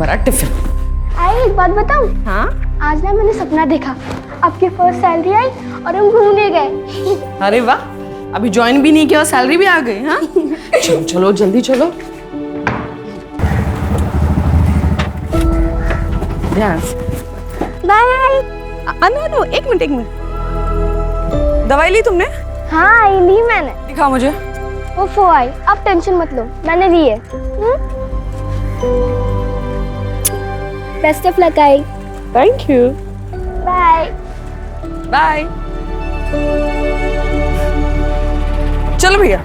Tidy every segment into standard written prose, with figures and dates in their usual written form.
तुम्हारा टिफिन। आई एक बात बताऊं? हाँ आज ना मैंने सपना देखा, आपकी फर्स्ट सैलरी आई और हम घूमने गए। अरे वाह, अभी ज्वाइन भी नहीं किया और सैलरी भी आ गई। हाँ चलो चलो जल्दी चलो, ध्यान से। बाय। नो, एक मिनट। दवाई ली तुमने? हाँ आई ली मैंने। दिखाओ मुझे। वो आई, अब टेंशन मत लो, मैंने ली है। Best of luck I. Thank you. Bye bye. चलो भैया।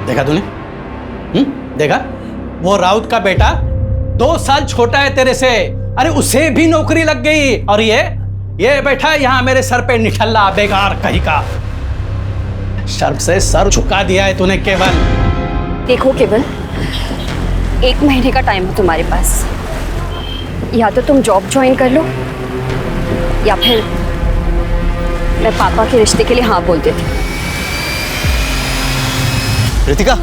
देखा तूने? देखा? वो राउत का बेटा 2 साल छोटा है तेरे से, अरे उसे भी नौकरी लग गई, और ये बैठा यहाँ मेरे सर पे निठल्ला बेकार कहीं का। शर्म से सर झुका दिया है तूने केवल। देखो केवल, 1 महीने का टाइम है तुम्हारे पास, या तो तुम जॉब ज्वाइन कर लो या फिर मैं पापा के रिश्ते के लिए हाँ बोल देती हूँ। रितिका,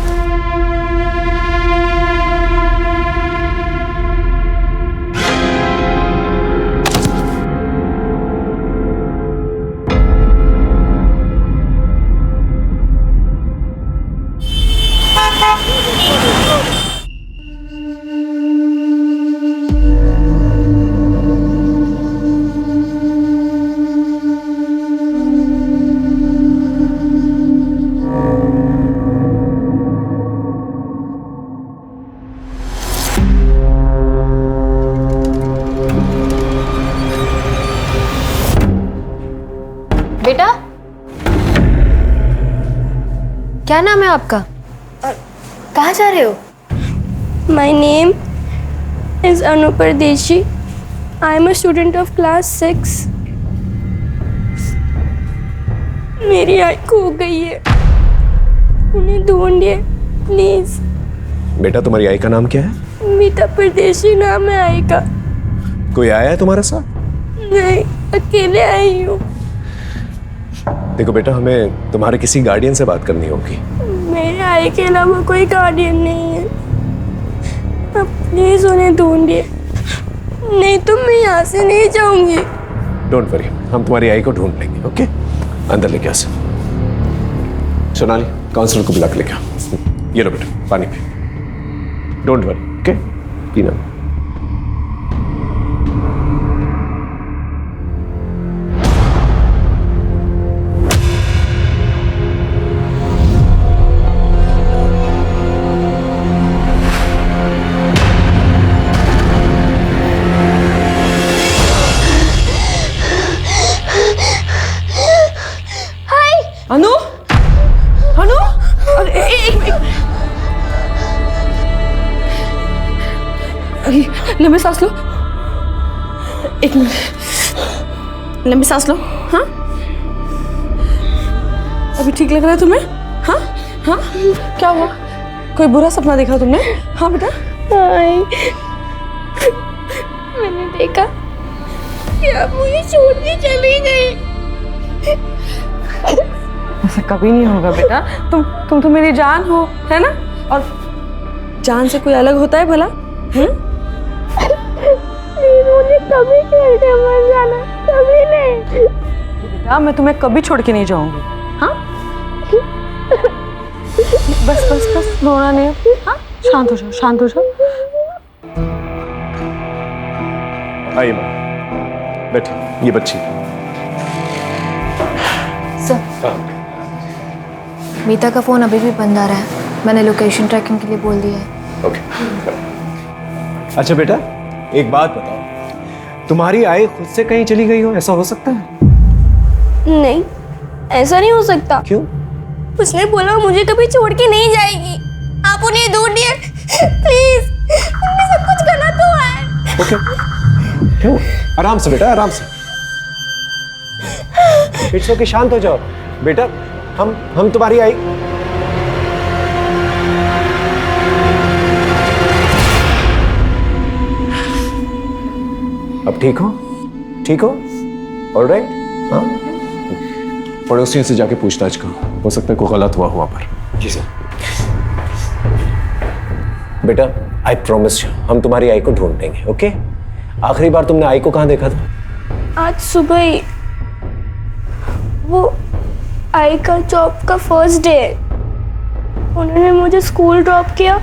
बेटा, क्या नाम है आपका और कहाँ जा रहे हो? My name is Anu Pardeshi. I am a student of class 6. मेरी आई खो गई है, उन्हें ढूंढिए प्लीज। बेटा तुम्हारी आई का नाम क्या है? मीता परदेशी नाम है आई का। कोई आया है तुम्हारे साथ? नहीं, अकेले आई हूँ। देखो बेटा, हमें तुम्हारे किसी गार्डियन से बात करनी होगी। मेरे आई के अलावा कोई गार्डियन नहीं है, अब प्लीज उन्हें ढूंढिए, नहीं तो मैं यहाँ से नहीं जाऊंगी। डोंट वरी, हम तुम्हारी आई को ढूंढ लेंगे। ओके, अंदर लेके आ। सोनाली, काउंसलर को बुला के लेके आ। ये लो बेटा, पानी पी। डोंट वरी, ओके, पीना। लंबी सांस लो, एक मिनट, लंबी सांस लो। हाँ, अभी ठीक लग रहा है तुम्हें? हाँ हाँ, क्या हुआ? कोई बुरा सपना देखा तुमने? हाँ बेटा। आई, मैंने देखा कि आप मुझे छोड़ के चली गई। ऐसा कभी नहीं होगा बेटा, तुम तो मेरी जान हो, है ना? और जान से कोई अलग होता है भला? मुझे कभी छोड़ के मत जाना, कभी नहीं। बेटा मैं तुम्हें कभी छोड़ के नहीं जाऊंगी। हाँ, बस बस बस, रोना नहीं। हाँ, शांत हो जाओ, शांत हो जाओ। आइए मैम, बैठिए, ये बच्ची। सर, मीता का फ़ोन अभी भी बंद आ रहा है। मैंने लोकेशन ट्रैकिंग के लिए बोल दिया है। ओके। अच्छा बेटा, एक बात बताओ, तुम्हारी आई खुद से कहीं चली गई हो, ऐसा हो सकता है? नहीं, ऐसा नहीं हो सकता। क्यों? उसने बोला मुझे कभी छोड़ के नहीं जाएगी। आप उन्हें ढूंढिए प्लीज, उनमें सब कुछ गलत हुआ है। ओके, क्यों? आराम से बेटा, आराम से। इट्स ओके, शांत हो जाओ बेटा। हम तुम्हारी आई। अब ठीक हो? ठीक हो? ऑलराइट? हाँ, पड़ोसियों से जाके पूछताछ करो, हो सकता है कोई गलत हुआ वहां पर। जी सर। बेटा, आई प्रॉमिस यू, हम तुम्हारी आई को ढूंढ लेंगे। ओके? आखिरी बार तुमने आई को कहाँ देखा था? आज सुबह ही। वो आई का जॉब का फर्स्ट डे है। उन्होंने मुझे स्कूल ड्रॉप किया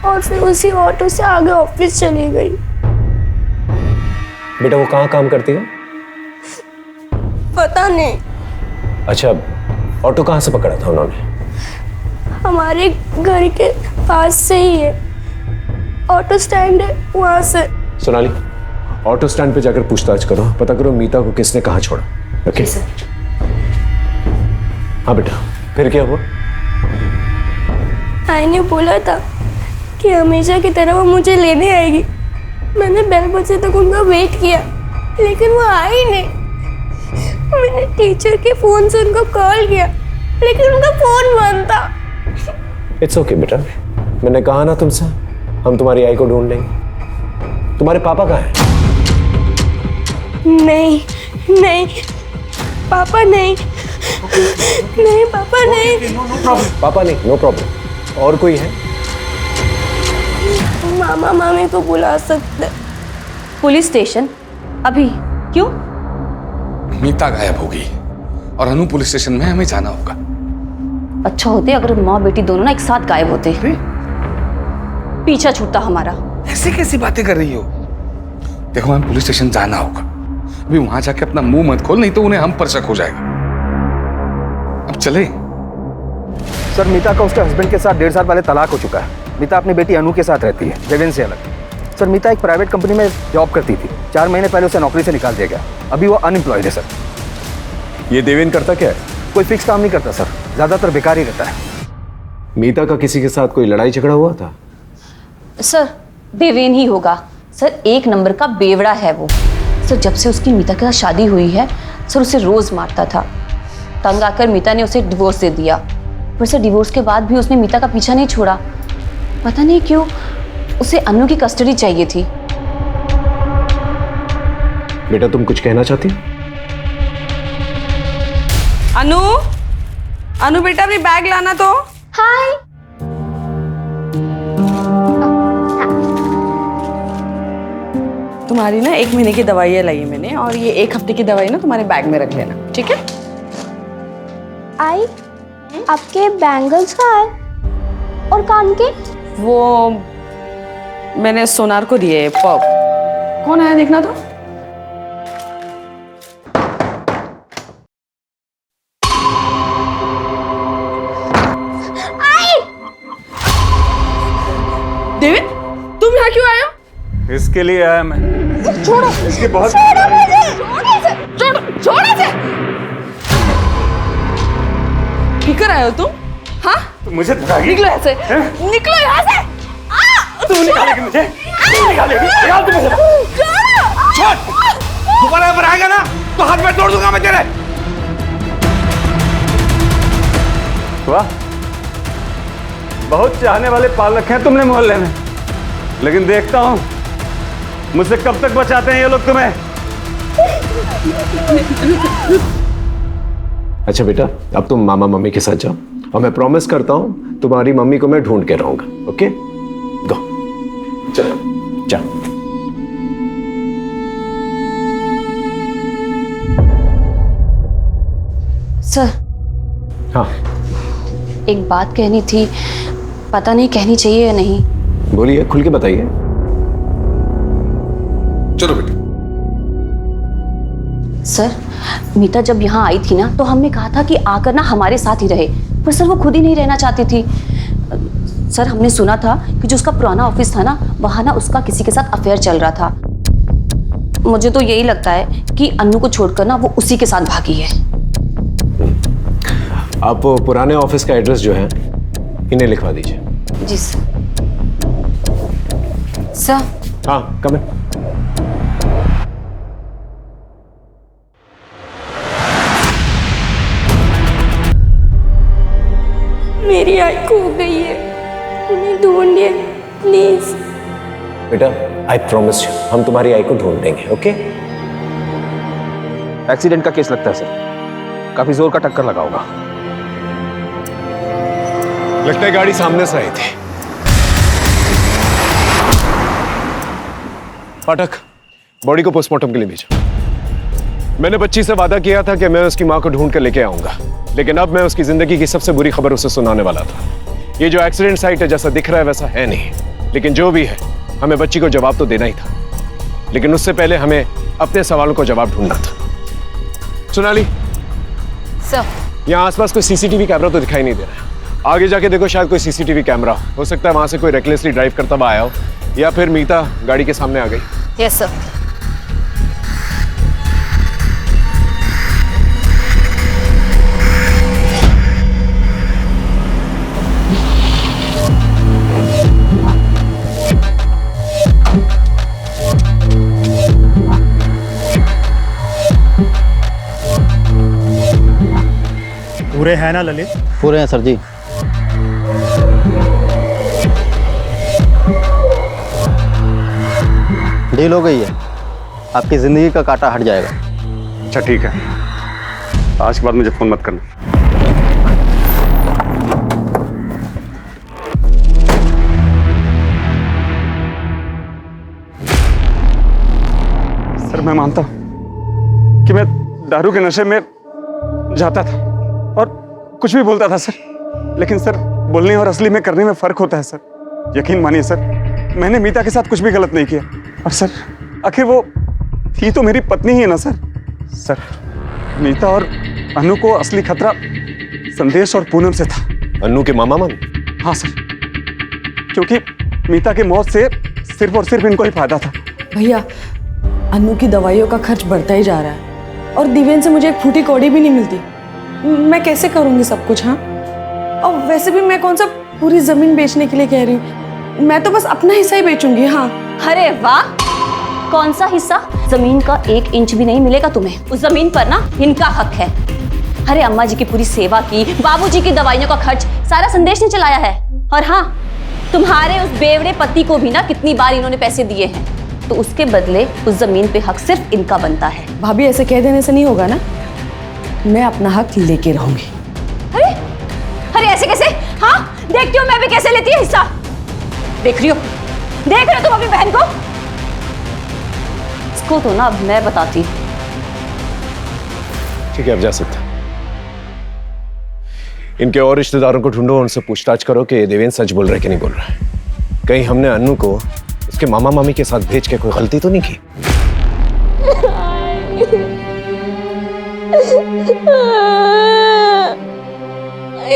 और फिर उसी ऑटो से आगे ऑफिस चली गई। बेटा वो कहाँ काम करती है? पता नहीं। अच्छा, ऑटो कहाँ से पकड़ा था उन्होंने? हमारे घर के पास से ही है, ऑटो स्टैंड है वहां से। सोनाली, ऑटो स्टैंड पे जाकर पूछताछ करो, पता करो मीता को किसने कहाँ छोड़ा। ओके? हाँ बेटा, फिर क्या हुआ? आई ने बोला था कि हमेशा की तरह वो मुझे लेने आएगी। मैंने 12 बजे तक उनका वेट किया, लेकिन वो आई नहीं। मैंने टीचर के फोन से उनको कॉल किया, लेकिन उनका फोन बंद था। इट्स ओके बेटा, मैंने कहा ना तुमसे, हम तुम्हारी आई को ढूंढ लेंगे। तुम्हारे पापा कहाँ हैं? नहीं नहीं पापा नहीं, नहीं पापा नहीं। पापा नहीं, नो प्रॉब्लम। और कोई है? मामा मामी को बुला सकते। Police station? अभी? क्यों? मीता गायब होगी और अनु पुलिस स्टेशन में हमें जाना होगा। अच्छा होते अगर माँ बेटी दोनों ना एक साथ गायब होते, पीछा छूटता हमारा। ऐसी कैसी बातें कर रही हो? देखो हमें पुलिस स्टेशन जाना होगा। अभी वहां जाके अपना मुंह मत खोल, नहीं तो उन्हें हम पर शक हो जाएगा। अब चले। सर, मीता का उसके हस्बैंड के साथ 1.5 साल पहले तलाक हो चुका है। मीता अपनी बेटी अनु के साथ रहती है, देवेन से अलग। सर, मीता एक प्राइवेट कंपनी में जॉब करती थी। 4 महीने पहले उसे नौकरी से निकाल दिया गया। अभी वो अनएम्प्लॉयड है सर। ये देवेन करता क्या है? कोई फिक्स काम नहीं करता सर, ज़्यादातर बेकार ही रहता है। मीता का किसी के साथ कोई लड़ाई झगड़ा हुआ था? सर, देवेन ही होगा। सर, 1 नंबर का बेवड़ा है वो। सर, जब से उसकी मीता के साथ शादी हुई है, सर उसे रोज मारता था। तंग आकर मीता ने उसे डिवोर्स दे दिया। पर सर, डिवोर्स के बाद भी उसने मीता का पीछा नहीं छोड़ा। पता नहीं क्यों उसे अनु की कस्टडी चाहिए थी। बेटा तुम कुछ कहना चाहती हो? अनु, अनु बेटा अपनी बैग लाना तो। हाय। तुम्हारी ना 1 महीने की दवाइयाँ लाई है मैंने, और ये 1 हफ्ते की दवाई ना तुम्हारे बैग में रख लेना, ठीक है? आई, आपके बैंगल्स कहाँ है और कान के? वो मैंने सोनार को दिए। पब कौन आया देखना तो। देविन, तुम यहाँ क्यों आए हो? इसके लिए आया मैं। छोड़ो, इसकी बहुत छोड़ो इसे। किकर आए हो तुम? हाँ, मुझे निकलो यहाँ से, निकलो यहाँ से। तू निकालेगी मुझे? दोबारा पर आएगा ना तो हाथ में तोड़ दूंगा मैं तेरे। वाह, बहुत चाहने वाले पाल रखे हैं तुमने मोहल्ले में, लेकिन देखता हूं मुझसे कब तक बचाते हैं ये लोग तुम्हें। अच्छा बेटा, अब तुम मामा मम्मी के साथ जाओ और मैं प्रॉमिस करता हूं तुम्हारी मम्मी को मैं ढूंढ के रहूंगा। ओके, गो, चलो जाओ। सर, हाँ एक बात कहनी थी, पता नहीं कहनी चाहिए या नहीं। बोलिए, खुल के बताइए। चलो बेटा। सर, मीता जब यहाँ आई थी ना तो हमने कहा था कि आकर ना हमारे साथ ही रहे, पर सर वो खुद ही नहीं रहना चाहती थी। सर, हमने सुना था कि जो उसका पुराना ऑफिस था ना, वहाँ ना उसका किसी के साथ अफेयर चल रहा था। मुझे तो यही लगता है कि अन्नू को छोड़कर ना वो उसी के साथ भागी है। आप पुराने ऑफिस का एड्रेस जो है इन्हें लिखवा दीजिए। जी सर। सर, हाँ, कम है। मेरी आई खो गई है, उन्हें ढूंढिए प्लीज। बेटा, आई प्रॉमिस यू, हम तुम्हारी आई को ढूंढ देंगे। ओके? एक्सीडेंट का केस लगता है सर, काफी जोर का टक्कर लगा होगा। लगता है गाड़ी सामने से आई थी। पाठक, बॉडी को पोस्टमार्टम के लिए भेजो। मैंने बच्ची से वादा किया था कि मैं उसकी मां को ढूंढ कर लेके आऊंगा, लेकिन अब मैं उसकी जिंदगी की सबसे बुरी खबर उसे सुनाने वाला था। ये जो एक्सीडेंट साइट है, जैसा दिख रहा है वैसा है नहीं, लेकिन जो भी है हमें बच्ची को जवाब तो देना ही था, लेकिन उससे पहले हमें अपने सवालों को जवाब ढूंढना था। सोनाली सर, यहाँ आसपास कोई सीसीटीवी कैमरा तो दिखाई नहीं दे रहा है। आगे जाके देखो, शायद कोई सीसीटीवी कैमरा हो सकता है वहां से कोई रेकलेसली ड्राइव करता हुआ आया हो, या फिर मीता गाड़ी के सामने आ गई। Yes sir. पूरे हैं ना ललित? पूरे हैं सर जी। डील हो गई है, आपकी जिंदगी का कांटा हट जाएगा। अच्छा ठीक है, आज के बाद मुझे फोन मत करना। सर, मैं मानता हूं कि मैं दारू के नशे में जाता था और कुछ भी बोलता था सर, लेकिन सर बोलने और असली में करने में फर्क होता है सर। यकीन मानिए सर, मैंने मीता के साथ कुछ भी गलत नहीं किया, और सर आखिर वो थी तो मेरी पत्नी ही है ना सर। सर, मीता और अनु को असली खतरा संदेश और पूनम से था। अन्नू के मामा मामी? हाँ सर, क्योंकि मीता की मौत से सिर्फ और सिर्फ इनको ही फायदा था। भैया, अन्नू की दवाइयों का खर्च बढ़ता ही जा रहा है और दिव्यन से मुझे एक फूटी कौड़ी भी नहीं मिलती। मैं कैसे करूंगी सब कुछ? हाँ, और वैसे भी मैं कौन सा पूरी जमीन बेचने के लिए कह रही हूँ, मैं तो बस अपना हिस्सा ही बेचूंगी। हाँ। अरे वाह, कौन सा हिस्सा? जमीन का 1 इंच भी नहीं मिलेगा तुम्हें। उस जमीन पर ना इनका हक है। अरे अम्मा जी की पूरी सेवा की, बाबूजी की दवाइयों का खर्च सारा संदेश ने चलाया है। और हाँ, तुम्हारे उस बेवड़े पति को भी ना कितनी बार इन्होंने पैसे दिए हैं, तो उसके बदले उस जमीन पे हक सिर्फ इनका बनता है। भाभी, ऐसे कह देने से नहीं होगा ना, मैं अपना हक लेके रहूंगी। अरे अरे ऐसे कैसे? हाँ, देखती हो मैं भी कैसे लेती है हिस्सा। देख रही हो तुम अपनी बहन को? इसको तो ना अब मैं बताती। ठीक है, अब जा सकते हैं। इनके और रिश्तेदारों को ढूंढो, उनसे पूछताछ करो कि देवेंद्र सच बोल रहा है कि नहीं बोल रहा है। कहीं हमने अन्नू को उसके मामा मामी के साथ भेज के कोई गलती तो नहीं की?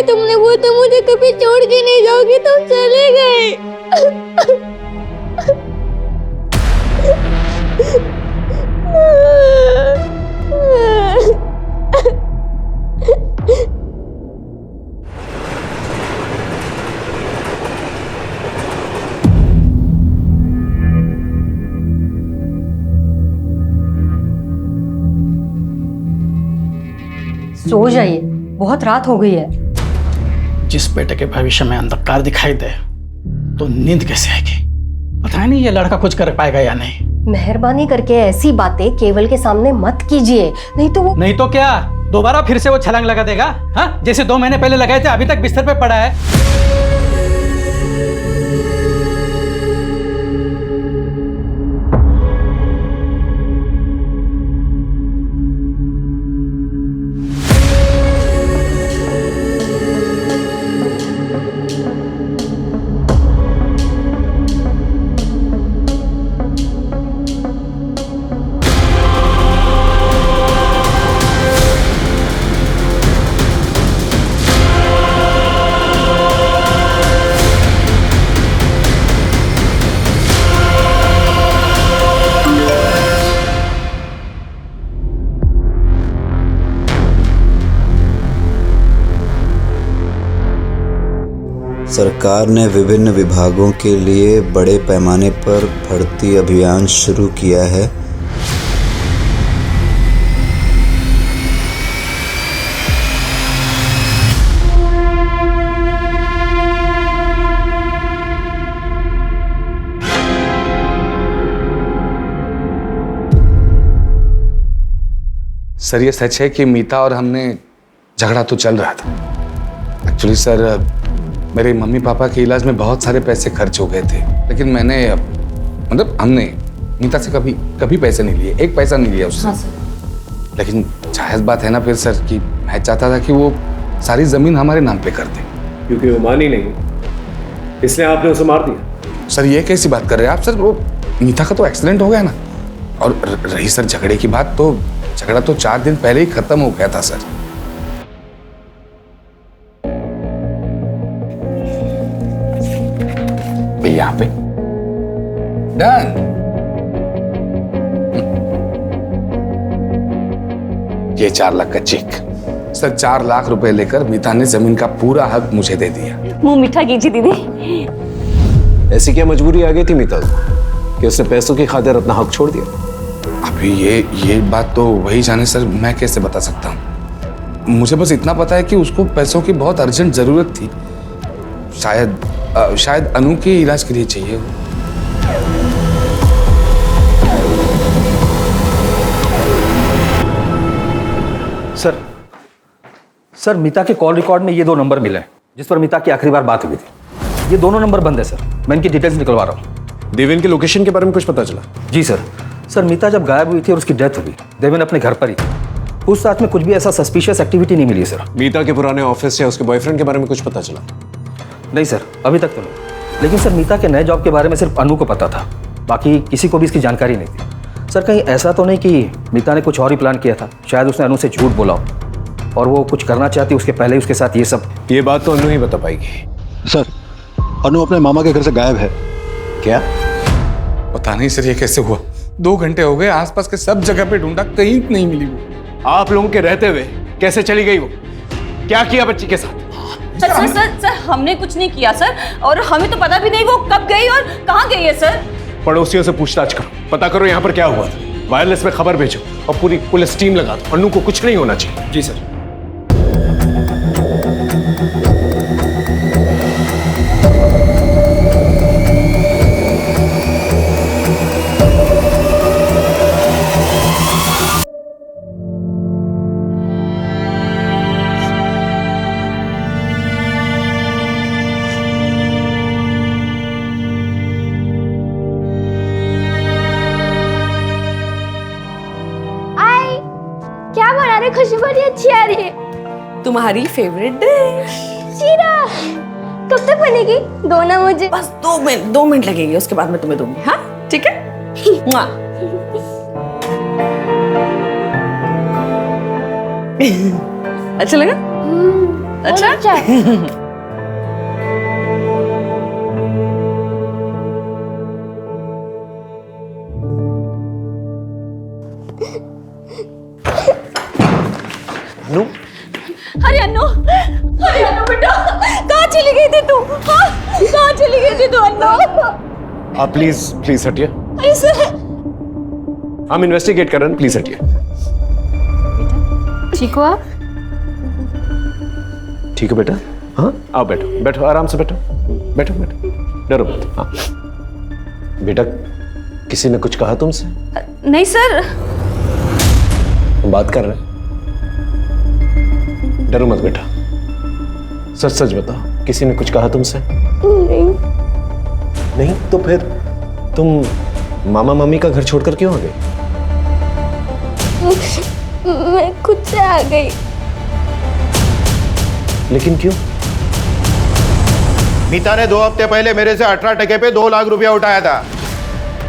तुमने वो तो मुझे कभी छोड़ के नहीं जाओगे, तुम चले गए। सो जाइए, बहुत रात हो गई है। जिस बेटे के भविष्य में अंधकार दिखाई दे तो नींद कैसे आएगी? पता नहीं ये लड़का कुछ कर पाएगा या नहीं। मेहरबानी करके ऐसी बातें केवल के सामने मत कीजिए, नहीं तो वो। नहीं तो क्या दोबारा फिर से वो छलांग लगा देगा? हाँ, जैसे 2 महीने पहले लगाए थे, अभी तक बिस्तर पे पड़ा है। सरकार ने विभिन्न विभागों के लिए बड़े पैमाने पर भर्ती अभियान शुरू किया है। सर ये सच है कि मीता और हमने झगड़ा तो चल रहा था। एक्चुअली सर मेरे मम्मी पापा के इलाज में बहुत सारे पैसे खर्च हो गए थे, लेकिन मैंने मतलब हमने मीता से कभी पैसे नहीं लिए, 1 पैसा नहीं लिया उससे। हाँ सर। लेकिन जायज़ बात है ना फिर सर कि मैं चाहता था कि वो सारी ज़मीन हमारे नाम पे कर दे। क्योंकि वो मानी नहीं, इसलिए आपने उसे मार दिया। सर ये कैसी बात कर रहे हैं आप? सर वो मीता का तो एक्सीडेंट हो गया ना, और रही सर झगड़े की बात, तो झगड़ा तो 4 दिन पहले ही खत्म हो गया था सर। यहाँ पे डन। ये 4 लाख का चेक। सर 4 लाख रुपए लेकर मीता ने जमीन का पूरा हक मुझे दे दिया। मुंह मीठा कीजिए दीदी। ऐसी क्या मजबूरी आ गई थी मीता को कि उसने पैसों की खातिर अपना हक छोड़ दिया? अभी ये बात तो वही जाने सर, मैं कैसे बता सकता हूँ। मुझे बस इतना पता है कि उसको पैसों की बहुत अर्जेंट जरूरत थी। शायद अनु के इलाज के लिए चाहिए। सर मीता के कॉल रिकॉर्ड में ये 2 नंबर मिले हैं जिस पर मीता की आखिरी बार बात हुई थी। ये दोनों नंबर बंद है सर, मैं इनकी डिटेल्स निकलवा रहा हूँ। देवेन के लोकेशन के बारे में कुछ पता चला? जी सर मीता जब गायब हुई थी और उसकी डेथ हुई, देवेन अपने घर पर ही थी। पूछताछ में कुछ भी ऐसा सस्पिशियस एक्टिविटी नहीं मिली सर। मीता के पुराने ऑफिस या उसके बॉयफ्रेंड के बारे में कुछ पता चला? नहीं सर, अभी तक तो नहीं। लेकिन सर मीता के नए जॉब के बारे में सिर्फ अनु को पता था, बाकी किसी को भी इसकी जानकारी नहीं थी। सर कहीं ऐसा तो नहीं कि मीता ने कुछ और ही प्लान किया था? शायद उसने अनु से झूठ बोला हो और वो कुछ करना चाहती उसके पहले ही उसके साथ ये सब। ये बात तो अनु ही बता पाएगी। सर अनु अपने मामा के घर से गायब है। क्या? पता नहीं सर ये कैसे हुआ। 2 घंटे हो गए, आसपास के सब जगह पे ढूंढा, कहीं नहीं मिली वो। आप लोगों के रहते हुए कैसे चली गई वो? क्या किया बच्ची के साथ? सर हमने कुछ नहीं किया सर, और हमें तो पता भी नहीं वो कब गई और कहाँ गई है सर। पड़ोसियों से पूछताछ करो, पता करो यहाँ पर क्या हुआ था। वायरलेस में खबर भेजो और पूरी पुलिस टीम लगा दो। अनु को कुछ नहीं होना चाहिए। जी सर। क्या बना रहे? खुशबू बड़ी अच्छी आ रही है। तुम्हारी फेवरेट डिश। शीरा कब तक बनेगी? दो ना मुझे। बस 2 मिनट लगेंगे, उसके बाद मैं तुम्हें दूंगी। हाँ ठीक है। मुआ। अच्छा लगा? अच्छा। अरे अन्नू बेटा, कहाँ चली गई थी तू? हाँ, कहाँ चली गई थी तू अन्नू? आप प्लीज हटिए। अरे सर, हम इन्वेस्टिगेट कर रहे हैं, प्लीज हटिए। ठीक हो आप? ठीक है बेटा, हाँ आओ बैठो बैठो, आराम से बैठो बैठो बैठो, डरो मत। हाँ बेटा, किसी ने कुछ कहा तुमसे? नहीं सर। हम बात कर रहे हैं, डरो मत बेटा, सच सच बताओ, किसी ने कुछ कहा तुमसे? नहीं। नहीं तो फिर तुम मामा मामी का घर छोड़कर क्यों आ गई? मैं खुद से आ गई। लेकिन क्यों? मीता ने 2 हफ्ते पहले मेरे से 18 टके पे 2 लाख रुपया उठाया था।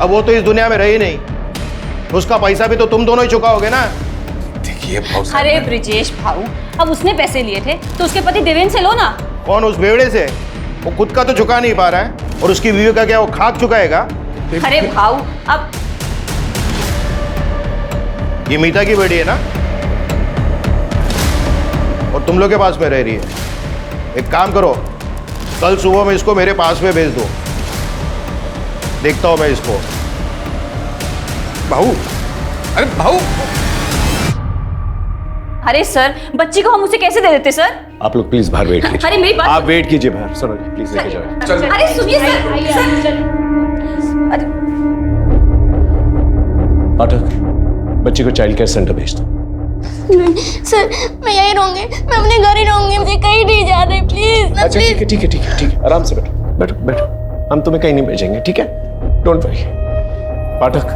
अब वो तो इस दुनिया में रही नहीं, उसका पैसा भी तो तुम दोनों ही चुकाओगे ना। देखिए भाऊ साहब, अरे ब्रिजेश भाऊ, अब उसने पैसे लिए थे तो उसके पति देवेंद्र से लो ना। कौन उस बेवड़े से? वो खुद का तो चुका नहीं पा रहा है, और उसकी बीवी का क्या वो खाक चुकाएगा? अरे भाऊ, अब ये मीता की बेटी है ना, और तुम लोग के पास में रह रही है। एक काम करो, कल सुबह में इसको मेरे पास में भेज दो, देखता हूं मैं इसको। भाऊ, अरे भाऊ, अरे सर, बच्ची को हम उसे कैसे दे देते सर? आप लोग प्लीज बाहर वेट कीजिए। अरे मेरी बात, आप वेट कीजिए बाहर, सुनो प्लीज लेके जाओ। अरे सुनिए सर। अरे पाठक, बच्ची को चाइल्ड केयर सेंटर भेज दो। नहीं सर, मैं यहीं रहूंगी, मैं अपने घर ही रहूंगी, मुझे कहीं नहीं जाना प्लीज। अच्छा ठीक है ठीक है ठीक है ठीक है, आराम से बैठो बैठो बैठो, हम तुम्हें कहीं नहीं भेजेंगे, ठीक है? Don't worry. पाठक,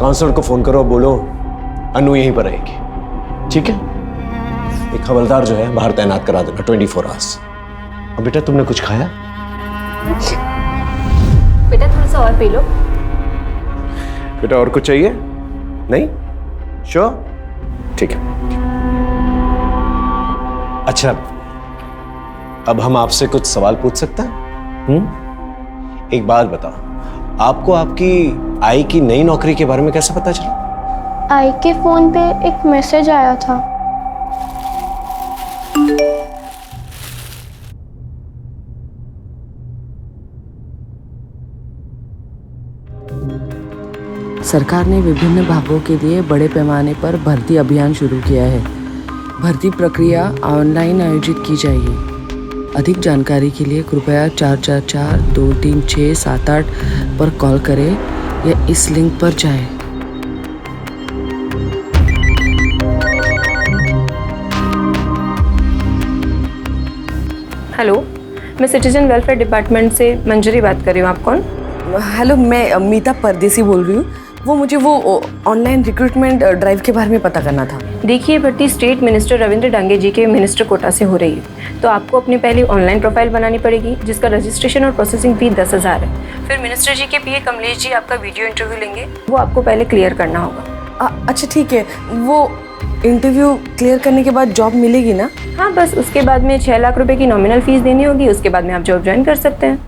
काउंसलर को फोन करो, बोलो अनु यहीं पर रहेगी, ठीक है? एक हवलदार जो है बाहर तैनात करा देना 24 आवर्स। अब बेटा तुमने कुछ खाया? बेटा थोड़ा सा और पी लो। बेटा और कुछ चाहिए? नहीं? श्योर? ठीक है। अच्छा, अब हम आपसे कुछ सवाल पूछ सकते हैं? एक बात बताओ, आपको आपकी आई की नई नौकरी के बारे में कैसे पता चला? आई के फोन पे एक मैसेज आया था। सरकार ने विभिन्न भागों के लिए बड़े पैमाने पर भर्ती अभियान शुरू किया है। भर्ती प्रक्रिया ऑनलाइन आयोजित की जाएगी। अधिक जानकारी के लिए कृपया 444-236-78 पर कॉल करें या इस लिंक पर जाएं। हेलो, मैं सिटीजन वेलफेयर डिपार्टमेंट से मंजरी बात कर रही हूँ। आप कौन? हेलो, मैं मीता परदेसी बोल रही हूँ। वो मुझे वो ऑनलाइन रिक्रूटमेंट ड्राइव के बारे में पता करना था। देखिए, भर्ती स्टेट मिनिस्टर रविंद्र डांगे जी के मिनिस्टर कोटा से हो रही है, तो आपको अपनी पहली ऑनलाइन प्रोफाइल बनानी पड़ेगी, जिसका रजिस्ट्रेशन और प्रोसेसिंग फी 10,000 है। फिर मिनिस्टर जी के पीए कमलेश जी आपका वीडियो इंटरव्यू लेंगे, वो आपको पहले क्लियर करना होगा। अच्छा ठीक है, वो इंटरव्यू क्लियर करने के बाद जॉब मिलेगी ना? हाँ, बस उसके बाद में 6 लाख रुपए की नॉमिनल फीस देनी होगी। उसके बाद में आप जॉब ज्वाइन कर सकते हैं।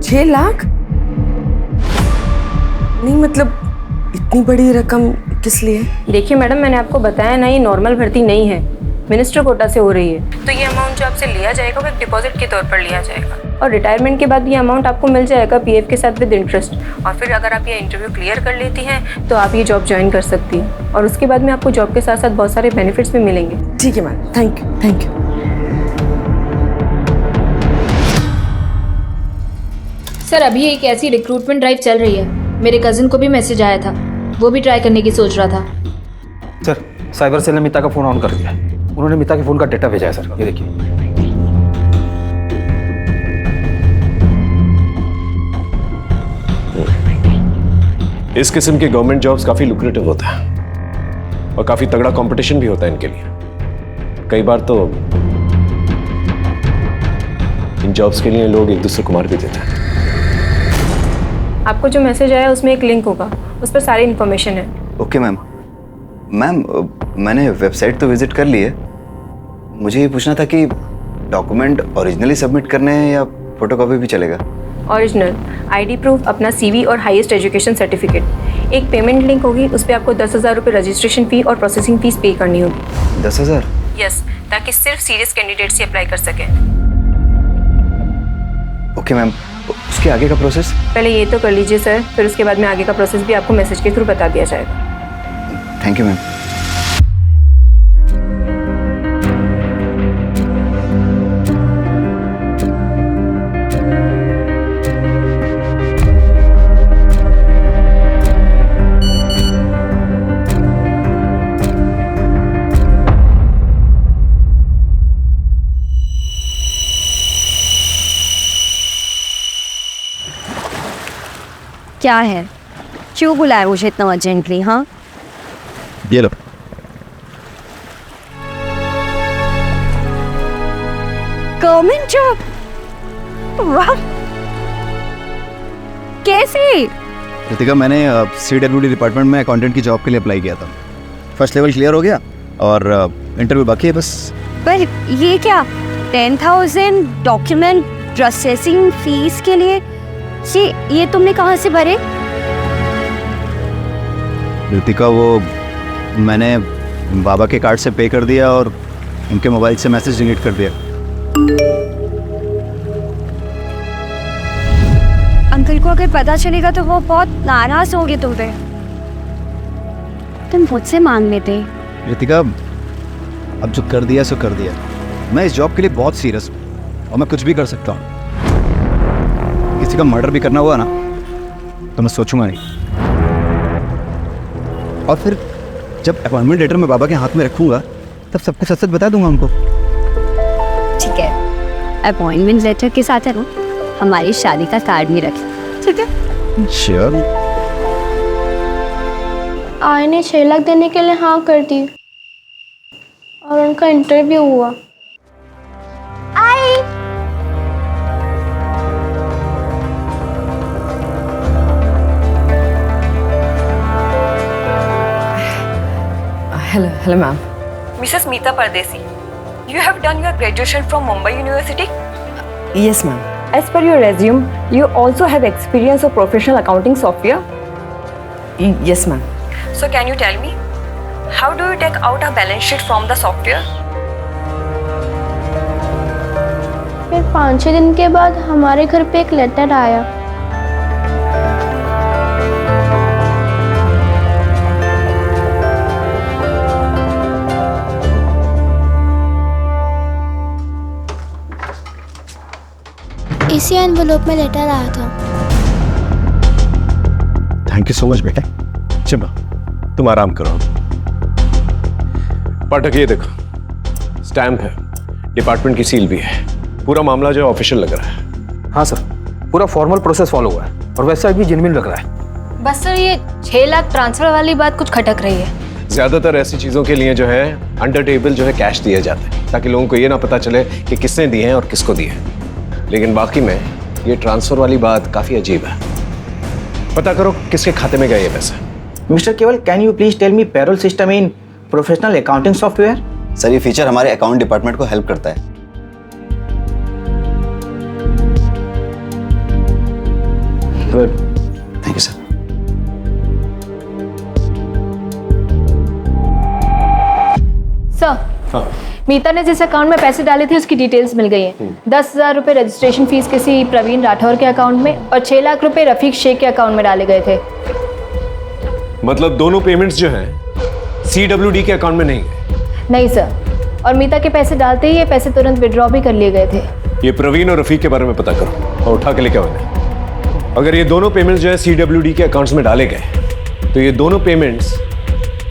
6 लाख? नहीं, मतलब इतनी बड़ी रकम किस लिए? देखिए मैडम, मैंने आपको बताया ना, ये नॉर्मल भर्ती नहीं है, मिनिस्टर कोटा से हो रही है। तो ये अमाउंट जो आपसे लिया जाएगा वो एक डिपॉजिट के तौर पर लिया जाएगा, और रिटायरमेंट के बाद ये अमाउंट आपको मिल जाएगा पीएफ के साथ विद इंटरेस्ट। और फिर अगर आप ये इंटरव्यू क्लियर कर लेती हैं तो आप ये जॉब ज्वाइन कर सकती हैं, और उसके बाद में आपको जॉब के साथ साथ बहुत सारे बेनिफिट्स भी मिलेंगे। ठीक है ma'am, thank you thank you. Sir, अभी एक ऐसी रिक्रूटमेंट ड्राइव चल रही है, मेरे कजिन को भी मैसेज आया था, वो भी ट्राई करने की सोच रहा था। सर, साइबर सेल ने मीता का फोन ऑन कर दिया। उन्होंने मीता के फोन का डेटा भेजा है सर, ये देखिए। इस किस्म के गवर्नमेंट जॉब्स काफी लुक्रेटिव होता है और काफी तगड़ा कंपटीशन भी होता है इनके लिए। कई बार तो इन जॉब्स के लिए लोग एक दूसरे को मार भी देते हैं। आपको जो मैसेज आया उसमें एक लिंक होगा, उस पर सारी इन्फॉर्मेशन है। Okay ma'am. मैम, मैंने वेबसाइट तो विजिट कर ली है। मुझे ये पूछना था कि डॉक्यूमेंट ओरिजिनली सबमिट करने हैं या फोटोकॉपी भी चलेगा? ओरिजिनल आईडी प्रूफ, अपना सीवी और हाईएस्ट एजुकेशन सर्टिफिकेट। एक पेमेंट लिंक होगी, उस पर आपको 10,000 रुपये रजिस्ट्रेशन फ़ी और प्रोसेसिंग फीस पे करनी होगी। 10,000? यस, ताकि सिर्फ सीरियस कैंडिडेट्स ही अप्लाई कर सकें। ओके मैम, उसके आगे का प्रोसेस? पहले ये तो कर लीजिए सर, फिर उसके बाद में आगे का प्रोसेस भी आपको मैसेज के थ्रू बता दिया जाएगा। Thank you ma'am. क्या है? क्यों बुलाया मुझे इतना अर्जेंटली? हाँ, ये लो। Government job? वाह, कैसे? रितिका, मैंने CWD डिपार्टमेंट में अकाउंटेंट की जॉब के लिए अप्लाई किया था। फर्स्ट लेवल क्लियर हो गया और इंटरव्यू बाकी है बस। पर ये क्या 10,000 डॉक्यूमेंट प्रोसेसिंग फीस के लिए? ये तुमने कहाँ से भरे? रितिका, वो मैंने बाबा के कार्ड से पे कर दिया और उनके मोबाइल से मैसेज डिलीट कर दिया। अंकल को अगर पता चलेगा तो वो बहुत नाराज होंगे तुम पे। तुम मुझसे मांग लेते। रितिका, अब जो कर दिया सो कर दिया। मैं इस जॉब के लिए बहुत सीरियस हूँ और मैं कुछ भी कर सकता हूँ। किसी का मर्डर भी करना हुआ ना तो मैं सोचूंगा नहीं। और फिर जब अपॉइंटमेंट लेटर मैं बाबा के हाथ में रखूंगा तब सबको सच सच बता दूंगा उनको। ठीक है, अपॉइंटमेंट लेटर के साथ है ना हमारी शादी का कार्ड भी रखें, ठीक है? श्योर। आय ने 6 लाख देने के लिए हाँ कर दी और उनका इंटरव्यू हुआ। Hello ma'am. Mrs. Meeta Pardesi, you have done your graduation from Mumbai University? Yes ma'am. As per your resume, you also have experience of professional accounting software. Yes ma'am. So can you tell me, how do you take out a balance sheet from the software? फिर 5-6 दिन के बाद हमारे घर पे एक letter आया। इसी एनवेलोप में लेटर आया था। थैंक यू सो मच बेटा। चलो तुम आराम करो। पाठक, ये देखो, स्टैम्प है, डिपार्टमेंट की सील भी है। पूरा मामला जो ऑफिशियल लग रहा है। हाँ सर, पूरा फॉर्मल प्रोसेस फॉलो हुआ है और वेबसाइट भी जेन्युइन लग रहा है। बस सर, ये 6 लाख ट्रांसफर वाली बात कुछ खटक रही है। ज्यादातर ऐसी चीजों के लिए जो है अंडर टेबल जो है कैश दिए जाते हैं ताकि लोगों को ये ना पता चले कि किसने दिए हैं और किसको दिए हैं। लेकिन बाकी में ये ट्रांसफर वाली बात काफी अजीब है। पता करो किसके खाते में गए ये पैसे। Mister Keval, can you please tell me payroll system in professional accounting software? Sir, ये फीचर हमारे अकाउंट डिपार्टमेंट को हेल्प करता है। Good, thank you sir. Sir, Meeta ने जिस अकाउंट में पैसे डाले थे उसकी डिटेल्स मिल गई हैं। 10,000 रुपये रजिस्ट्रेशन फीस किसी प्रवीण राठौर के अकाउंट में और 6 लाख रुपए रफीक शेख के अकाउंट में डाले गए थे। मतलब दोनों पेमेंट्स जो हैं CWD के अकाउंट में नहीं गए? नहीं सर, और मीता के पैसे डालते ही ये पैसे तुरंत विड्रॉ भी कर लिए गए थे। ये प्रवीण और रफीक के बारे में पता करो और उठा के लेके आओ इन्हें। अगर ये दोनों पेमेंट्स जो है CWD के अकाउंट्स में डाले गए तो ये दोनों पेमेंट्स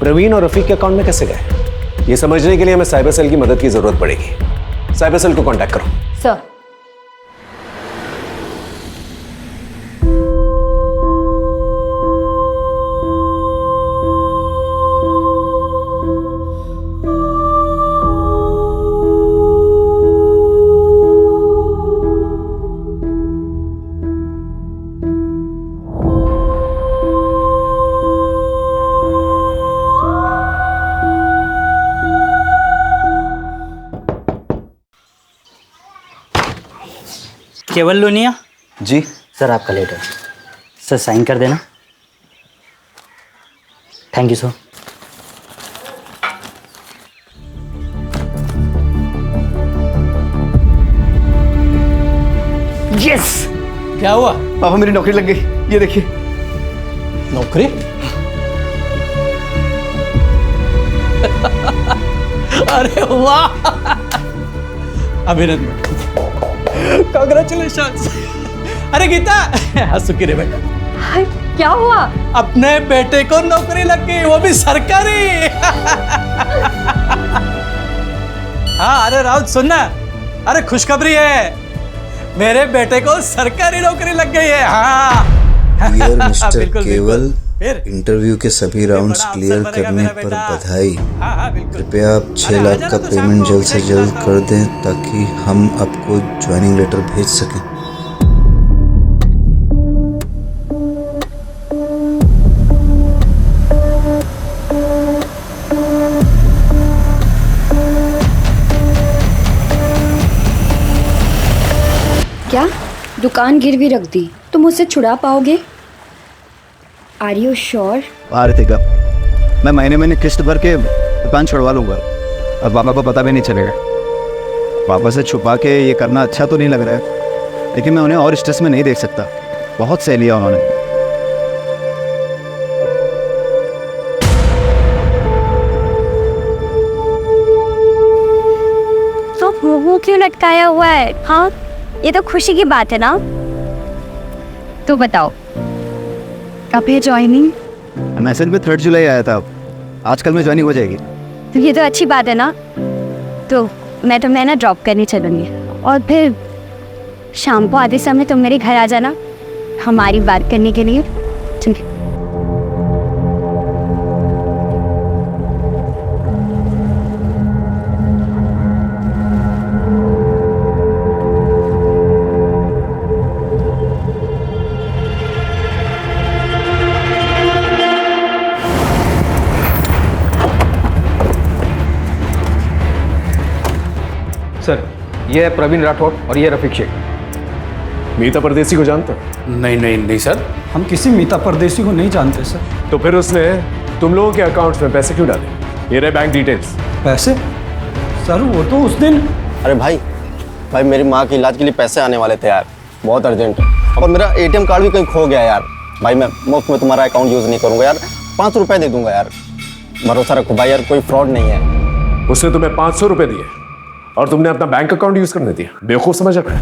प्रवीण और रफीक के अकाउंट में कैसे गए? ये समझने के लिए हमें साइबर सेल की मदद की जरूरत पड़ेगी। साइबर सेल को कांटेक्ट करो। सर, केवल लोनिया जी सर, आपका लेटर। सर साइन कर देना। Thank you sir. यस। क्या हुआ? पापा, मेरी नौकरी लग गई, ये देखिए। नौकरी? अरे वाह, अभिनंदन, कांग्रेचुलेशंस। अरे गीता, हंस के रे बेटा। क्या हुआ? अपने बेटे को नौकरी लग गई, वो भी सरकारी। हाँ, अरे राउत सुनना, अरे खुशखबरी है, मेरे बेटे को सरकारी नौकरी लग गई है। हाँ, डियर मिस्टर बिल्कुल, केवल, फिर? इंटरव्यू के सभी राउंड्स बड़ा क्लियर अफसर बनेगा करने मेरा पर बेटा। बधाई। हाँ, बिल्कुल। कृपया आप 6 अरे, आ लाख जाना का तो शाम पेमेंट को, जल्द से मिलेंगे जल्द शाम कर दें ताकि हम आपको ज्वाइनिंग लेटर भेज सकें। क्या दुकान गिरवी रख दी तो मुझसे छुड़ा पाओगे? Are you sure? आरतिका, मैं महीने महीने किस्त भर के दुकान छुड़वा लूंगा। अब पापा को पता भी नहीं चलेगा। पापा से छुपा के ये करना अच्छा तो नहीं लग रहा है, लेकिन मैं उन्हें और स्ट्रेस में नहीं देख सकता। बहुत सह लिया उन्होंने। तो मुंह क्यों लटकाया हुआ है? हाँ, ये तो खुशी की बात है ना। तो बताओ कब है ज्वाइनिंग? मैसेज में 3 जुलाई आया था, आजकल में ज्वाइनिंग हो जाएगी। तो ये तो अच्छी बात है ना। तो मैं तुम्हें ना ड्रॉप करने चलूँगी और फिर शाम को आधे समय तुम मेरे घर आ जाना हमारी बात करने के लिए। ठीक है। सर, ये है प्रवीण राठौर और ये रफीक शेख। मीता परदेसी को जानते हो? नहीं नहीं नहीं सर, हम किसी मीता परदेसी को नहीं जानते सर। तो फिर उसने तुम लोगों के अकाउंट्स में पैसे क्यों डाले? ये रहे बैंक डिटेल्स। पैसे? सर वो तो उस दिन। अरे भाई मेरी माँ के इलाज के लिए पैसे आने वाले थे यार, बहुत अर्जेंट है। और मेरा एटीएम कार्ड भी कहीं खो गया यार। भाई मैं मुफ्त में तुम्हारा अकाउंट यूज़ नहीं करूँगा यार, 5 रुपये दे दूंगा यार। भरोसा रखो भाई यार, कोई फ्रॉड नहीं है। उसने तुम्हें 500 रुपए दिए और तुमने अपना बैंक अकाउंट यूज करने दिया? बेवकूफ समझ रहा है?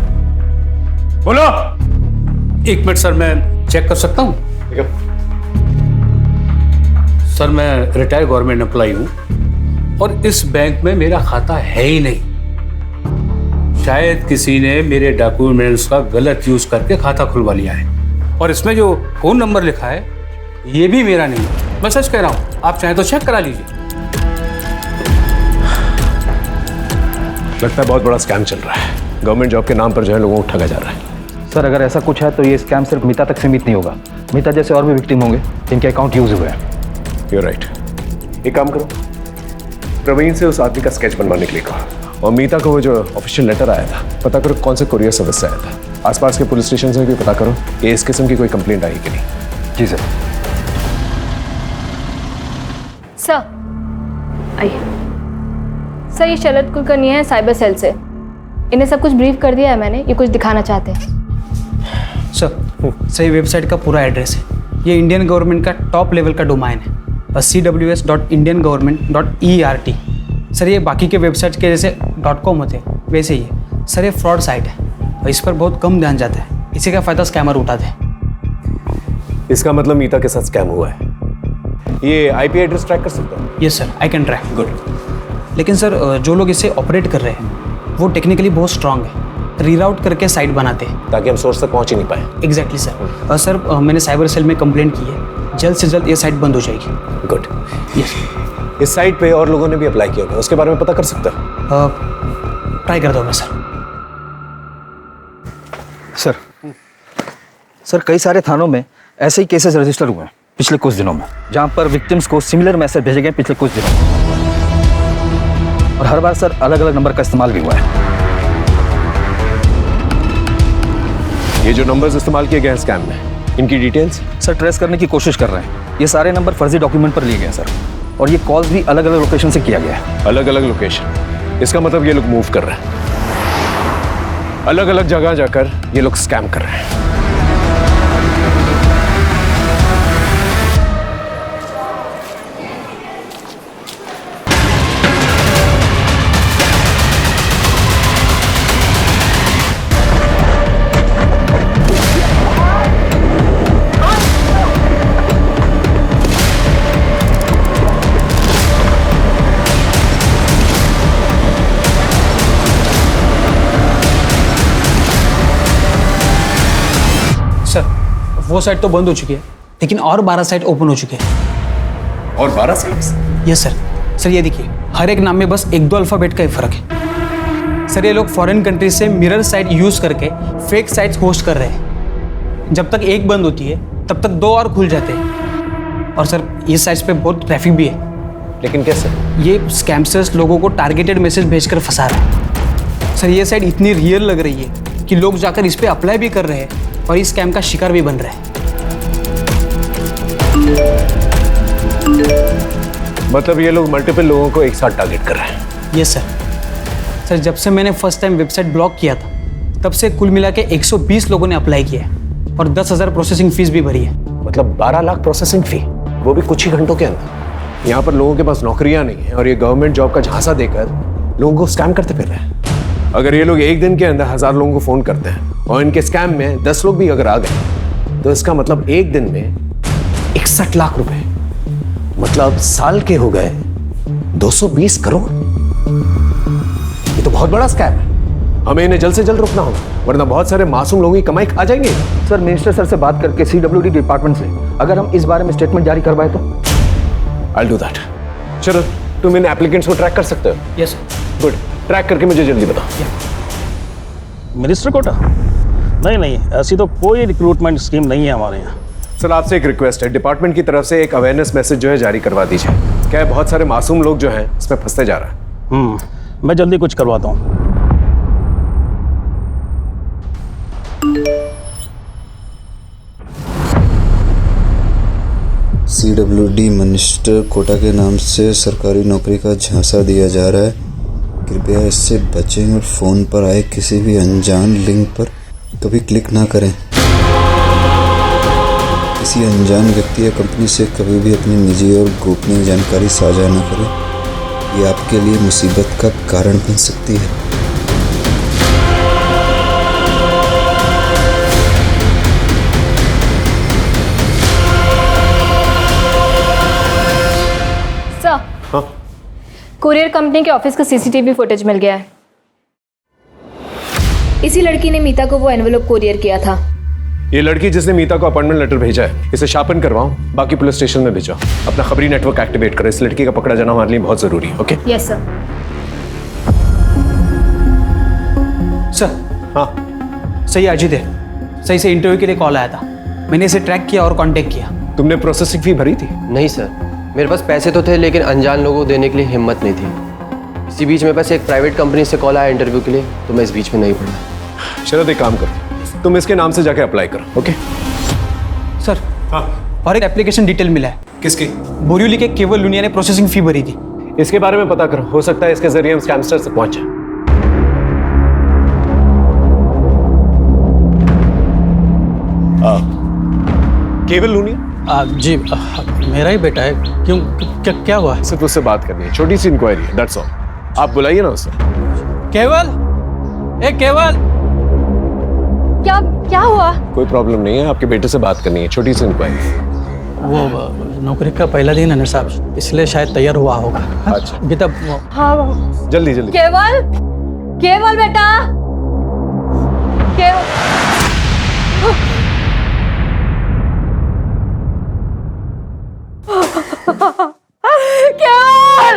बोलो। 1 मिनट सर, मैं चेक कर सकता हूँ? सर मैं रिटायर्ड गवर्नमेंट एम्प्लॉय हूँ और इस बैंक में मेरा खाता है ही नहीं। शायद किसी ने मेरे डॉक्यूमेंट्स का गलत यूज करके खाता खुलवा लिया है। और इसमें जो फोन नंबर लिखा है ये भी मेरा नहीं है। मैं सच कह रहा हूँ, आप चाहें तो चेक करा लीजिए। लगता है बहुत बड़ा स्कैम चल रहा है। गवर्नमेंट जॉब के नाम पर जो है लोगों को ठगा जा रहा है। सर, अगर ऐसा कुछ है तो ये स्कैम सिर्फ मीता तक सीमित नहीं होगा। मीता जैसे और भी विक्टिम होंगे जिनके अकाउंट यूज हुए हैं। You're right. एक काम करो, प्रवीण से उस आदमी का स्केच बनवाने के लिए कहो और मीता को वो जो ऑफिशियल लेटर आया था पता करो कौन से कुरियर सर्विस से आया था। आसपास के पुलिस स्टेशन से भी पता करो कि इस किस्म की कोई कंप्लेंट आई कि नहीं। जी सर। सर आइए। सर ये शरद कुलकर्णी है साइबर सेल से। इन्हें सब कुछ ब्रीफ कर दिया है मैंने, ये कुछ दिखाना चाहते हैं। सर सही वेबसाइट का पूरा एड्रेस है। ये इंडियन गवर्नमेंट का टॉप लेवल का डोमाइन है, cws.indiangovernment.ert। सर ये बाकी के वेबसाइट के जैसे .com होते हैं वैसे ही है। सर ये फ्रॉड साइट है और इस पर बहुत कम ध्यान जाता है। इसी का फ़ायदा स्कैमर उठाते हैं। इसका मतलब मीता के साथ स्कैम हुआ है। ये आईपी एड्रेस ट्रैक कर सकता हूँ? Yes sir, I can track. Good. लेकिन सर जो लोग इसे ऑपरेट कर रहे हैं वो टेक्निकली बहुत स्ट्रांग है, रीराउट करके साइट बनाते हैं ताकि हम सोर्स तक पहुंच ही नहीं पाए। Exactly sir. सर मैंने साइबर सेल में कंप्लेंट की है, जल्द से जल्द ये साइट बंद हो जाएगी। गुड। यस। इस साइट पे और लोगों ने भी अप्लाई किया होगा, उसके बारे में पता कर सकता है? ट्राई करता हूँ मैं सर। सर कई सारे थानों में ऐसे ही केसेस रजिस्टर हुए हैं पिछले कुछ दिनों में, जहां पर विक्टिम्स को सिमिलर मैसेज भेजे गए पिछले कुछ दिनों में। और हर बार सर अलग अलग नंबर का इस्तेमाल भी हुआ है। ये जो नंबर्स इस्तेमाल किए गए हैं स्कैम में, इनकी डिटेल्स सर ट्रेस करने की कोशिश कर रहे हैं। ये सारे नंबर फर्जी डॉक्यूमेंट पर लिए गए हैं सर, और ये कॉल्स भी अलग अलग लोकेशन से किया गया है। अलग अलग लोकेशन? इसका मतलब ये लोग मूव कर रहे हैं, अलग अलग जगह जाकर ये लोग स्कैम कर रहे हैं। वो साइट तो बंद हो चुकी है, लेकिन और 12 साइट ओपन हो चुके हैं। और 12 साइट्स? Yes sir. सर ये देखिए, हर एक नाम में बस 1-2 अल्फ़ाबेट का ही फ़र्क है। सर ये लोग फॉरेन कंट्रीज से मिरर साइट यूज़ करके फेक साइट्स होस्ट कर रहे हैं। जब तक एक बंद होती है तब तक 2 और खुल जाते हैं। और सर ये साइट्स पे बहुत ट्रैफिक भी है। लेकिन कैसे? ये स्कैमस्टर्स लोगों को टारगेटेड मैसेज भेजकर फंसा रहे हैं। सर ये साइट इतनी रियल लग रही है कि लोग जाकर इस पे अप्लाई भी कर रहे हैं और इस स्कैम का शिकार भी बन रहे हैं। मतलब ये लोग मल्टीपल लोगों को एक साथ टारगेट कर रहे हैं? Yes sir. सर जब से मैंने फर्स्ट टाइम वेबसाइट ब्लॉक किया था तब से कुल मिला के 120 लोगों ने अप्लाई किया है और 10,000 प्रोसेसिंग फीस भी भरी है। मतलब 12 लाख प्रोसेसिंग फी, वो भी कुछ ही घंटों के अंदर। यहाँ पर लोगों के पास नौकरियां नहीं है और ये गवर्नमेंट जॉब का झांसा देकर लोगों को स्कैम करते फिर रहे हैं। अगर ये लोग एक दिन के अंदर 1000 लोगों को फोन करते हैं और इनके स्कैम में 10 लोग भी अगर आ गए तो इसका मतलब एक दिन में 61 लाख रुपए, मतलब साल के हो गए 220 करोड़। ये तो बहुत बड़ा स्कैम है। हमें इन्हें जल्द से जल्द रोकना होगा, वरना बहुत सारे मासूम लोगों की कमाई खा जाएंगे। सर मिनिस्टर सर से बात करके CWD डिपार्टमेंट से अगर हम इस बारे में स्टेटमेंट जारी करवाए तो? I'll do that. चलो, तुम इन एप्लीकेंट्स को ट्रैक कर सकते हो? यस गुड, ट्रैक करके मुझे जल्दी बताओ। मिनिस्टर कोटा? नहीं, ऐसी तो कोई रिक्रूटमेंट स्कीम नहीं है हमारे यहाँ। सर आपसे एक रिक्वेस्ट है, डिपार्टमेंट की तरफ से एक अवेयरनेस मैसेज जो है जारी करवा दीजिए। क्या है, बहुत सारे मासूम लोग जो हैं इसमें फंसते जा रहे हैं। मैं जल्दी कुछ करवाता हूँ। CWD मिनिस्टर कोटा के नाम से सरकारी नौकरी का झांसा दिया जा रहा है। कृपया इससे बचें और फ़ोन पर आए किसी भी अनजान लिंक पर कभी क्लिक ना करें। किसी अनजान व्यक्ति या कंपनी से कभी भी अपनी निजी और गोपनीय जानकारी साझा न करें। ये आपके लिए मुसीबत का कारण बन सकती है। सर, कुरियर कंपनी के ऑफिस का CCTV फुटेज मिल गया है। इसी लड़की ने मीता को वो एनवेलप कुरियर किया था। ये लड़की जिसने मीता को अपॉइंटमेंट लेटर भेजा है, इसे शार्पन करवाओ, बाकी पुलिस स्टेशन में भेजो। अपना खबरी नेटवर्क एक्टिवेट करो। इस लड़की का पकड़ा जाना हमारे लिए बहुत जरूरी है। ओके? Yes sir. सर। हाँ सही अजीत है, सही से इंटरव्यू के लिए कॉल आया था। मैंने इसे ट्रैक किया और कांटेक्ट किया। तुमने प्रोसेसिंग फी भरी थी? नहीं सर, मेरे पास पैसे तो थे लेकिन अनजान लोगों को देने के लिए हिम्मत नहीं थी। इसी बीच में बस एक प्राइवेट कंपनी से कॉल आया इंटरव्यू के लिए, तो मैं इस बीच में नहीं पड़ा। शरद एक काम करो, तुम इसके नाम से जाके अप्लाई करो। Okay sir. हाँ। और एक एप्लीकेशन डिटेल मिला है। किसकी? बोरिवली के केवल लुनिया ने प्रोसेसिंग फी भरी थी। इसके बारे में पता करो, हो सकता है इसके जरिए हम स्कैमस्टर से पहुंच जाए। केवल लुनिया? जी मेरा ही बेटा है। क्यों, क्या हुआ? सिर्फ उससे बात करनी है, छोटी सी इंक्वायरी है, दैट्स ऑल। आप बुलाइए ना उसे। केवल, ए केवल, क्या हुआ? कोई प्रॉब्लम नहीं है, आपके बेटे से बात करनी है, छोटी सी इंक्वायरी। वो नौकरी का पहला दिन है ना साहब, इसलिए शायद तैयार हुआ होगा। अच्छा गीता, हाँ जल्दी जल्दी। केवल, केवल बेटा, केवल। केवल, केवल,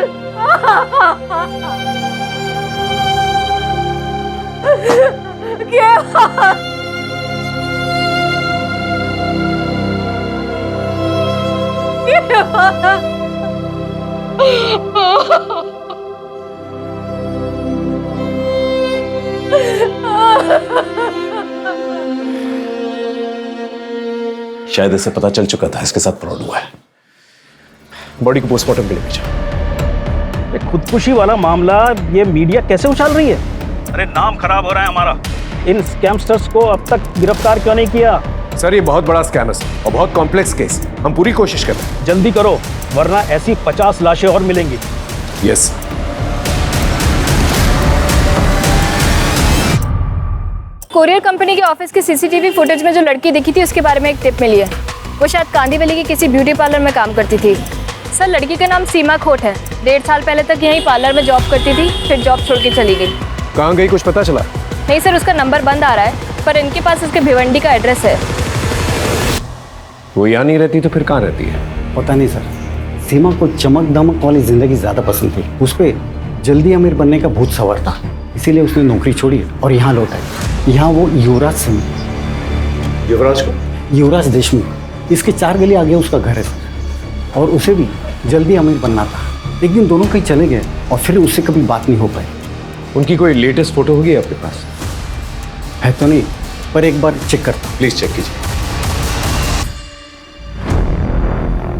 शायद इसे पता चल चुका था इसके साथ फ्रॉड हुआ है। बॉडी को पोस्टमार्टम के लिए भेजा। खुदकुशी वाला मामला ये मीडिया कैसे उछाल रही है? अरे नाम खराब हो रहा है हमारा। इन स्कैमस्टर्स को अब तक गिरफ्तार क्यों नहीं किया? सर ये बहुत बड़ा स्कैम है और बहुत कॉम्प्लेक्स केस, हम पूरी कोशिश कर रहे हैं। जल्दी करो वरना ऐसी 50 लाशें और मिलेंगी। यस। कुरियर कंपनी के ऑफिस की CCTV फुटेज में जो लड़की दिखी थी उसके बारे में एक टिप मिली है। वो शायद कांदीवली की किसी ब्यूटी पार्लर में काम करती थी। सर लड़की का नाम सीमा खोट है। 1.5 साल पहले तक यहीं पार्लर में जॉब करती थी, फिर जॉब छोड़ के चली गई। कहाँ गई कुछ पता चला? नहीं सर, उसका नंबर बंद आ रहा है, पर इनके पास उसके भिवंडी का एड्रेस है। वो यहाँ नहीं रहती तो फिर कहाँ रहती है? पता नहीं सर, सीमा को चमक दमक वाली जिंदगी ज़्यादा पसंद थी। उस पर जल्दी अमीर बनने का भूत सवार था, इसीलिए उसने नौकरी छोड़ी और यहाँ लौट आई। यहाँ वो युवराज सिंह, युवराज को? युवराज देशमुख, इसके 4 गली आगे उसका घर है सर। और उसे भी जल्दी अमीर बनना था। एक दिन दोनों कहीं चले गए और फिर उससे कभी बात नहीं हो पाई। उनकी कोई लेटेस्ट फोटो होगी आपके पास? है तो नहीं, पर एक बार चेक करता हूँ। प्लीज चेक कीजिए।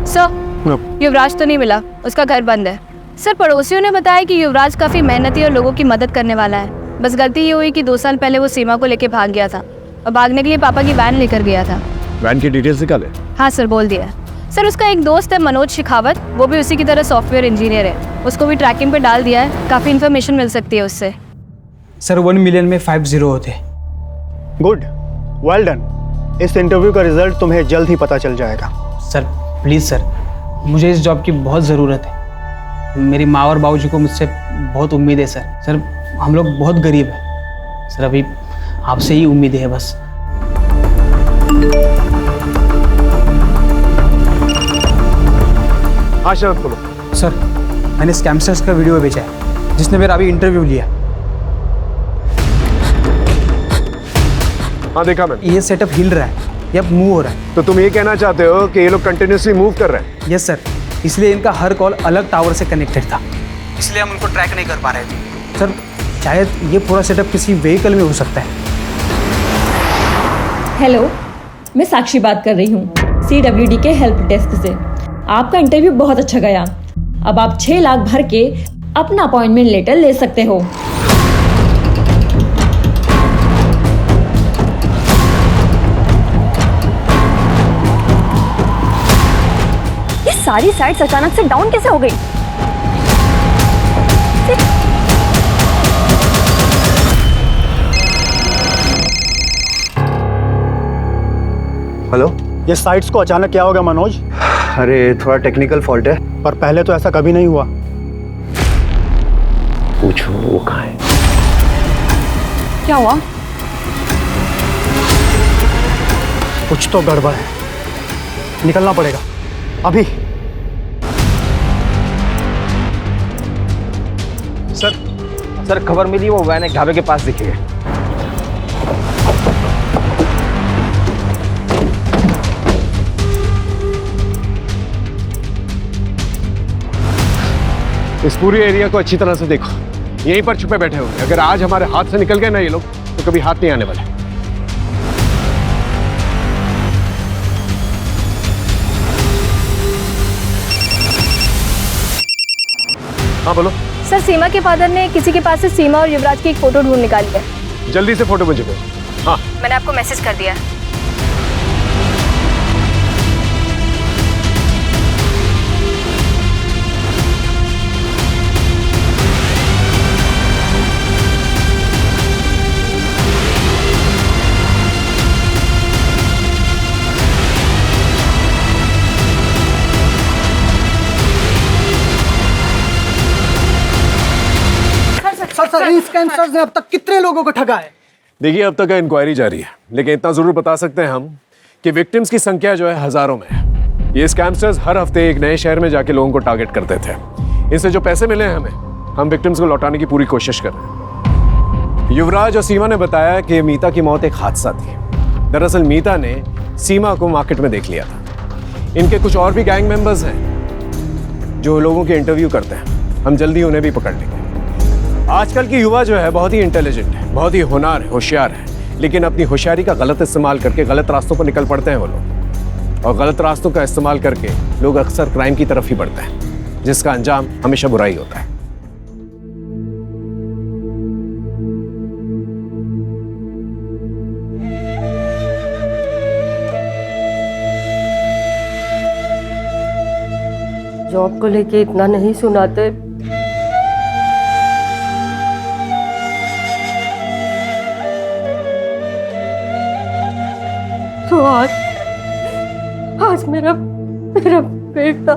सर, युवराज तो नहीं मिला, उसका घर बंद है। सर, पड़ोसियों ने बताया कि युवराज काफ़ी मेहनती और लोगों की मदद करने वाला है। बस गलती ये हुई कि 2 साल पहले वो सीमा को लेके भाग गया था और भागने के लिए पापा की वैन लेकर गया था। वैन की डिटेल्स निकाले? हाँ सर, बोल दिया। सर, उसका एक दोस्त है मनोज शेखावत, वो भी उसी की तरह सॉफ्टवेयर इंजीनियर है। उसको भी ट्रैकिंग पे डाल दिया है, काफ़ी इन्फॉर्मेशन मिल सकती है उससे। सर 1 मिलियन में 5 0 होते। Good, well done. इस इंटरव्यू का रिजल्ट तुम्हें जल्द ही पता चल जाएगा। सर प्लीज़ सर, मुझे इस जॉब की बहुत ज़रूरत है। मेरी माँ और बाबूजी को मुझसे बहुत उम्मीद है सर। सर, हम लोग बहुत गरीब हैं सर, अभी आपसे ही उम्मीद है बस। हाँ शरद, बोलो। सर, मैंने स्कैमस्टर्स का वीडियो भेजा है जिसने मेरा अभी इंटरव्यू लिया। हाँ देखा मैंने। ये सेटअप हिल रहा है, ये अब मूव हो रहा है। तो तुम ये कहना चाहते हो कि ये लोग कंटिन्यूसली मूव कर रहे हैं? यस सर, इसलिए इनका हर कॉल अलग टावर से कनेक्टेड था, इसलिए हम उनको ट्रैक नहीं कर पा रहे थे। सर, शायद ये पूरा सेटअप किसी व्हीकल में हो सकता है। हेलो, मैं साक्षी बात कर रही हूँ CWD के हेल्प डेस्क से। आपका इंटरव्यू बहुत अच्छा गया। अब आप 6 लाख भर के अपना अपॉइंटमेंट लेटर ले सकते हो। ये सारी साइट्स अचानक से डाउन कैसे हो गई? हेलो, ये साइट्स को अचानक क्या होगा मनोज? अरे थोड़ा टेक्निकल फॉल्ट है। पर पहले तो ऐसा कभी नहीं हुआ। पूछो वो कहाँ है? क्या हुआ? कुछ तो गड़बड़ है, निकलना पड़ेगा अभी। सर खबर मिली, वो वैन एक ढाबे के पास दिखी है। इस पूरे एरिया को अच्छी तरह से देखो, यहीं पर छुपे बैठे होंगे। अगर आज हमारे हाथ से निकल गए ना ये लोग, तो कभी हाथ नहीं आने वाले। हाँ बोलो। सर, सीमा के फादर ने किसी के पास से सीमा और युवराज की एक फ़ोटो ढूंढ निकाली है। जल्दी से फोटो मुझे भेजो। हाँ, मैंने आपको मैसेज कर दिया है। सर, इन स्कैमस्टर्स ने अब तक कितने लोगों को ठगा है? देखिए अब तक इंक्वायरी जारी है, लेकिन इतना जरूर बता सकते हैं हम कि विक्टिम्स की संख्या जो है हजारों में है। ये स्कैमस्टर्स हर हफ्ते एक नए शहर में जाके लोगों को टारगेट करते थे। इनसे जो पैसे मिले हैं हमें, हम विक्टिम्स को लौटाने की पूरी कोशिश कर रहे हैं। युवराज और सीमा ने बताया कि मीता की मौत एक हादसा थी। दरअसल मीता ने सीमा को मार्केट में देख लिया था। इनके कुछ और भी गैंग मेंबर्स हैं जो लोगों के इंटरव्यू करते हैं। हम जल्दी उन्हें भी पकड़ लेंगे। आजकल की युवा जो है बहुत ही इंटेलिजेंट है, बहुत ही होनहार है, होशियार है, लेकिन अपनी होशियारी का गलत इस्तेमाल करके गलत रास्तों पर निकल पड़ते हैं वो लोग। और गलत रास्तों का इस्तेमाल करके लोग अक्सर क्राइम की तरफ ही बढ़ते हैं, जिसका अंजाम हमेशा बुराई होता है। जॉब को लेके इतना नहीं सुनाते। तो आज मेरा बेटा